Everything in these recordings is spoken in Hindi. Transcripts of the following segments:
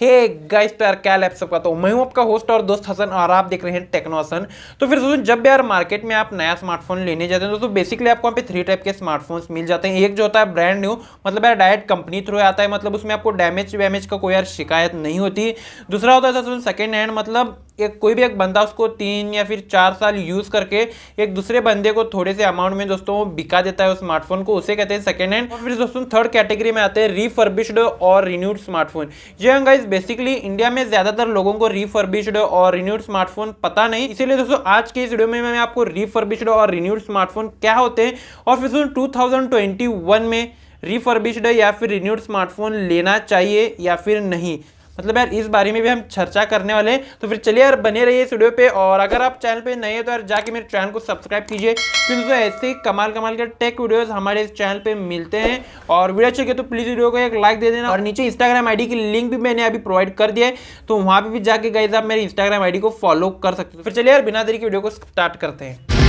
हे गाइस प्यार क्या लैप सबका तो मैं हूं आपका होस्ट और दोस्त हसन और आप देख रहे हैं टेक्नो हसन। तो फिर दोस्तों जब भी यार मार्केट में आप नया स्मार्टफोन लेने जाते हैं दोस्तों बेसिकली आपको वहाँ पे 3 टाइप के स्मार्टफोन्स मिल जाते हैं। एक जो होता है ब्रांड न्यू, मतलब यार डायरेक्ट कंपनी थ्रू आता है, मतलब उसमें आपको डैमेज वैमेज का कोई यार शिकायत नहीं होती। दूसरा होता है सेकेंड हैंड, मतलब एक कोई भी एक बंदा उसको 3 या फिर 4 साल यूज करके एक दूसरे बंदे को थोड़े से अमाउंट में दोस्तों बिका देता है उस स्मार्टफोन को, उसे कहते हैं सेकेंड हैंड। और फिर दोस्तों थर्ड कैटेगरी में आते हैं रिफर्बिश्ड और रिन्यूड स्मार्टफोन। जी हाँ गाइस, बेसिकली इंडिया में ज्यादातर लोगों को रिफर्बिश्ड और रिन्यूड स्मार्टफोन पता नहीं, इसीलिए दोस्तों आज के इस वीडियो में मैं आपको रिफर्बिश्ड और रिन्यूड स्मार्टफोन क्या होते हैं और फिर दोस्तों 2021 में रिफर्बिश्ड या फिर रिन्यूड स्मार्टफोन लेना चाहिए या फिर नहीं, मतलब यार इस बारे में भी हम चर्चा करने वाले हैं। तो फिर चलिए यार बने रहिए इस वीडियो पे, और अगर आप चैनल पे नए हैं तो यार जाके मेरे चैनल को सब्सक्राइब कीजिए, क्योंकि दोस्तों ऐसे ही कमाल कमाल के टेक वीडियोस हमारे इस चैनल पे मिलते हैं। और वीडियो अच्छी लगे तो प्लीज वीडियो को एक लाइक दे देना, और नीचे इंस्टाग्राम आईडी की लिंक भी मैंने अभी प्रोवाइड कर दिया है, तो वहां पे भी जाके गाइस आप मेरे इंस्टाग्राम आईडी को फॉलो कर सकते हो। फिर चलिए यार बिना देरी के वीडियो को स्टार्ट करते हैं।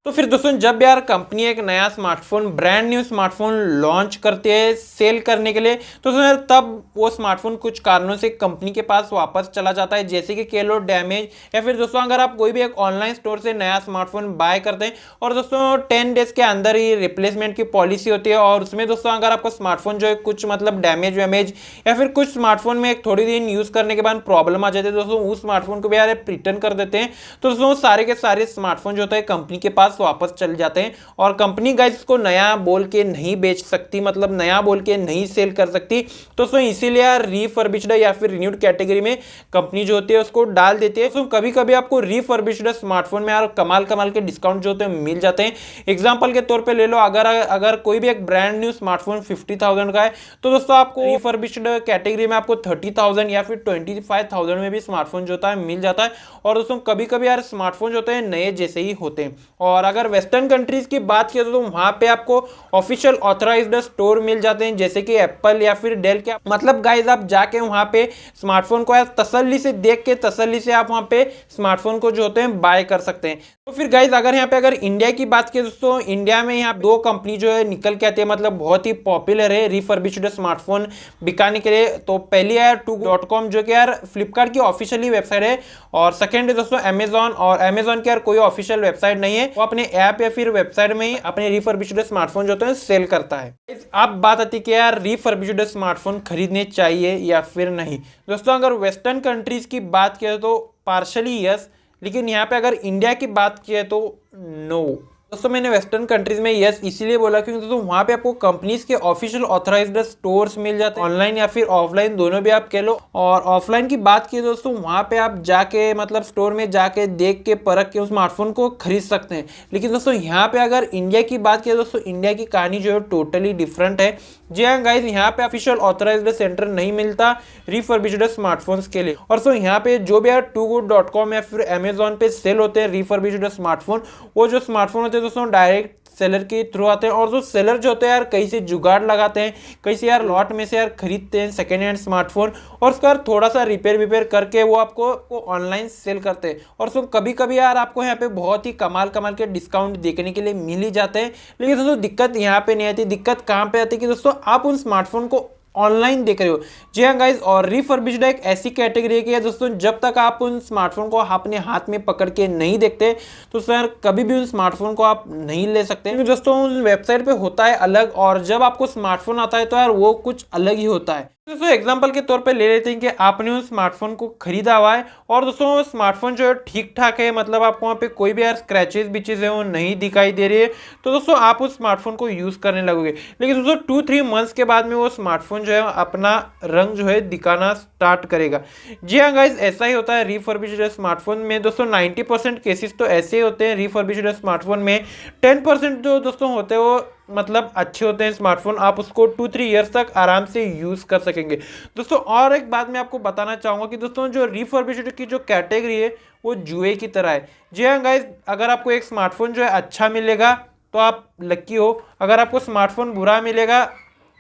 तो फिर दोस्तों जब यार कंपनी एक नया smartphone brand new smartphone launch करती है सेल करने के लिए, तो दोस्तों तब वो स्मार्टफोन कुछ कारणों से कंपनी के पास वापस चला जाता है, जैसे कि कह लो डैमेज, या फिर दोस्तों अगर आप कोई भी एक ऑनलाइन स्टोर से नया स्मार्टफोन बाय करते हैं और दोस्तों 10 डेज के अंदर ही रिप्लेसमेंट की पॉलिसी होती है, और उसमें दोस्तों अगर आपका स्मार्टफोन जो है कुछ मतलब डैमेज वैमेज या फिर कुछ स्मार्टफोन में एक थोड़ी दिन यूज करने के बाद प्रॉब्लम आ जाती है दोस्तों, उस स्मार्टफोन को भी यार रिटर्न कर देते हैं। तो दोस्तों सारे के सारे स्मार्टफोन जो होता है कंपनी के पास वापस चल जाते हैं, और कंपनी गाइस इसको नया बोल के नहीं बेच सकती, मतलब नया बोल के नहीं सेल कर सकती। तो दोस्तों इसीलिए रिफर्बिश्ड या फिर रिन्यूड कैटेगरी में कंपनी जो होती है उसको डाल देती है। तो कभी कभी आपको रिफर्बिश्ड स्मार्टफोन में यार कमाल कमाल के डिस्काउंट जो होते हैं मिल जाते हैं। एग्जांपल के तौर पे ले लो, अगर कोई भी एक ब्रांड न्यू स्मार्टफोन 50,000 का है, तो दोस्तों आपको रिफर्बिश्ड कैटेगरी में आपको 30,000 या फिर 25,000 में भी स्मार्टफोन जो होता है मिल जाता है। और दोस्तों कभी कभी यार स्मार्टफोन जो होते हैं नए जैसे ही होते हैं। और अगर वेस्टर्न कंट्रीज की बात किया तो वहां पे आपको ऑफिशियल ऑथराइज्ड स्टोर मिल जाते हैं, जैसे कि एप्पल या फिर डेल के, मतलब गाइस आप जाके वहां पे स्मार्टफोन को तसल्ली से देख के तसल्ली से आप वहां पे स्मार्टफोन को जो होते हैं बाय कर सकते हैं। तो फिर गाइस अगर इंडिया की बात की दोस्तों, इंडिया में यहाँ 2 कंपनी जो है निकल के आती है, मतलब बहुत ही पॉपुलर है रिफर्बिश्ड स्मार्टफोन बिकाने के लिए। तो पहली है TU.com जो कि यार फ्लिपकार्ट की ऑफिशियली वेबसाइट है, और सेकंड है दोस्तों अमेजॉन, और अमेजॉन की यार कोई ऑफिशियल वेबसाइट नहीं है, वो अपने ऐप या फिर वेबसाइट में ही अपने रिफर्बिश्ड स्मार्टफोन जो होते हैं सेल करता है। अब बात आती है कि यार रिफर्बिश्ड स्मार्टफोन खरीदने चाहिए या फिर नहीं। दोस्तों अगर वेस्टर्न कंट्रीज की बात किया तो पार्शली यस, लेकिन यहाँ पे अगर इंडिया की बात की है तो नो। दोस्तों मैंने वेस्टर्न कंट्रीज में यस इसीलिए बोला क्योंकि दोस्तों वहाँ पे आपको कंपनीज के ऑफिशियल ऑथराइज्ड स्टोर्स मिल जाते हैं, ऑनलाइन या फिर ऑफलाइन दोनों भी आप कह लो। और ऑफलाइन की बात की दोस्तों वहाँ पे आप जाके मतलब स्टोर में जाके देख के परख के उस स्मार्टफोन को खरीद सकते हैं। लेकिन दोस्तों यहाँ पे अगर इंडिया की बात की दोस्तों, इंडिया की कहानी जो है टोटली डिफरेंट है। जी हाँ गाइज, यहाँ पे ऑफिशियल ऑथराइज्ड सेंटर नहीं मिलता रिफर्बिश्ड स्मार्टफोन्स के लिए। और सो यहाँ पे जो भी यार TUGood.com या फिर अमेजॉन पे सेल होते हैं रिफर्बिश्ड स्मार्टफोन, वो जो स्मार्टफोन होते हैं दोस्तों डायरेक्ट सेलर के थ्रू आते हैं, और जो सेलर जो होते हैं यार कहीं से जुगाड़ लगाते हैं, कहीं से यार लॉट में से यार खरीदते हैं सेकेंड हैंड स्मार्टफोन, और उसका थोड़ा सा रिपेयर करके वो आपको ऑनलाइन सेल करते हैं। और सो कभी कभी यार आपको यहाँ पे बहुत ही कमाल कमाल के डिस्काउंट देखने के लिए मिल ही जाते हैं। लेकिन दोस्तों दिक्कत यहाँ पे नहीं आती, दिक्कत कहाँ पे आती है कि दोस्तों आप उन स्मार्टफोन को ऑनलाइन देख रहे हो। जी हाँ गाइज, और रिफर्बिश्ड एक ऐसी कैटेगरी है कि दोस्तों जब तक आप उन स्मार्टफोन को अपने हाथ में पकड़ के नहीं देखते तो सर कभी भी उन स्मार्टफोन को आप नहीं ले सकते, क्योंकि दोस्तों उन वेबसाइट पे होता है अलग, और जब आपको स्मार्टफोन आता है तो यार वो कुछ अलग ही होता है। दोस्तों एग्जांपल के तौर पे ले लेते हैं कि आपने उस स्मार्टफोन को खरीदा हुआ है, और दोस्तों स्मार्टफोन जो है ठीक ठाक है, मतलब आपको वहाँ पे कोई भी यार स्क्रैचेस बिचेस है वो नहीं दिखाई दे रही है, तो दोस्तों आप उस स्मार्टफोन को यूज करने लगोगे। लेकिन दोस्तों 2-3 मंथ्स के बाद में वो स्मार्टफोन जो है अपना रंग जो है दिखाना स्टार्ट करेगा। जी हाँ गाइज, ऐसा ही होता है रिफर्बिश्ड स्मार्टफोन में। दोस्तों 90% केसेस तो ऐसे होते हैं रिफर्बिश्ड स्मार्टफोन में। 10% जो दोस्तों होते हैं वो मतलब अच्छे होते हैं स्मार्टफोन, आप उसको 2-3 ईयर्स तक आराम से यूज कर सकेंगे। दोस्तों और एक बात मैं आपको बताना चाहूंगा कि दोस्तों जो रिफर्बिश्ड की जो कैटेगरी है वो जुए की तरह है। जी हाँ गाइज, अगर आपको एक स्मार्टफोन जो है अच्छा मिलेगा तो आप लक्की हो, अगर आपको स्मार्टफोन बुरा मिलेगा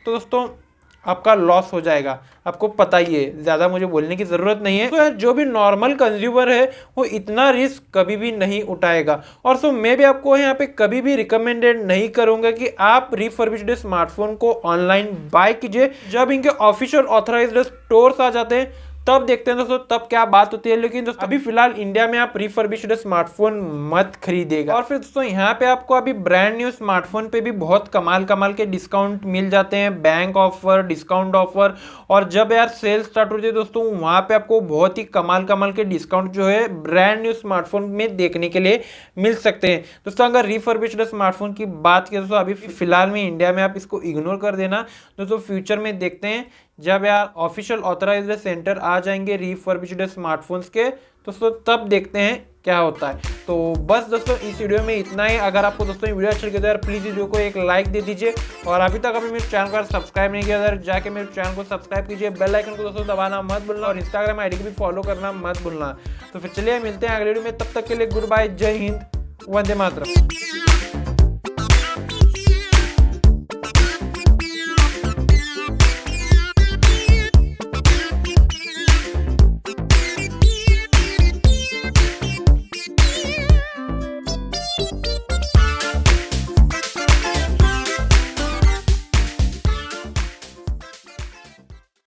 तो दोस्तों आपका लॉस हो जाएगा, आपको पता ही है, ज़्यादा मुझे बोलने की ज़रूरत नहीं है। तो जो भी नॉर्मल कंज्यूमर है वो इतना रिस्क कभी भी नहीं उठाएगा। और सो मैं भी आपको यहाँ पे कभी भी रिकमेंडेड नहीं करूँगा कि आप रिफर्बिश्ड स्मार्टफोन को ऑनलाइन बाय कीजिए। जब इनके ऑफिशियल ऑथराइज्ड स्टोर्स आ जाते हैं तब देखते हैं दोस्तों, तब क्या बात होती है। लेकिन दोस्तों अभी फिलहाल इंडिया में आप रिफर्बिश्ड स्मार्टफोन मत खरीदेगा। और फिर दोस्तों यहाँ पे आपको अभी ब्रांड न्यू स्मार्टफोन पे भी बहुत कमाल कमाल के डिस्काउंट मिल जाते हैं, बैंक ऑफर, डिस्काउंट ऑफर। और जब यार सेल स्टार्ट होती है दोस्तों, वहाँ पे आपको बहुत ही कमाल कमाल के डिस्काउंट जो है ब्रांड न्यू स्मार्टफोन में देखने के लिए मिल सकते हैं। दोस्तों अगर रिफर्बिश्ड स्मार्टफोन की बात करें दोस्तों, अभी फिलहाल में इंडिया में आप इसको इग्नोर कर देना। दोस्तों फ्यूचर में देखते हैं जब यार ऑफिशियल ऑथराइज्ड सेंटर आ जाएंगे रिफर्बिश्ड स्मार्टफोन्स के, दोस्तों तब देखते हैं क्या होता है। तो बस दोस्तों इस वीडियो में इतना ही। अगर आपको दोस्तों ये वीडियो अच्छा लगे तो यार प्लीज़ वीडियो को एक लाइक दे दीजिए। और अभी तक आपने मेरे चैनल को सब्सक्राइब नहीं किया यार, जाके मेरे चैनल को सब्सक्राइब कीजिए, बेल आइकन को दोस्तों दबाना मत भूलना, और इंस्टाग्राम आईडी को भी फॉलो करना मत भूलना। तो फिर चलिए मिलते हैं अगले वीडियो में, तब तक के लिए गुड बाय, जय हिंद, वंदे मातरम।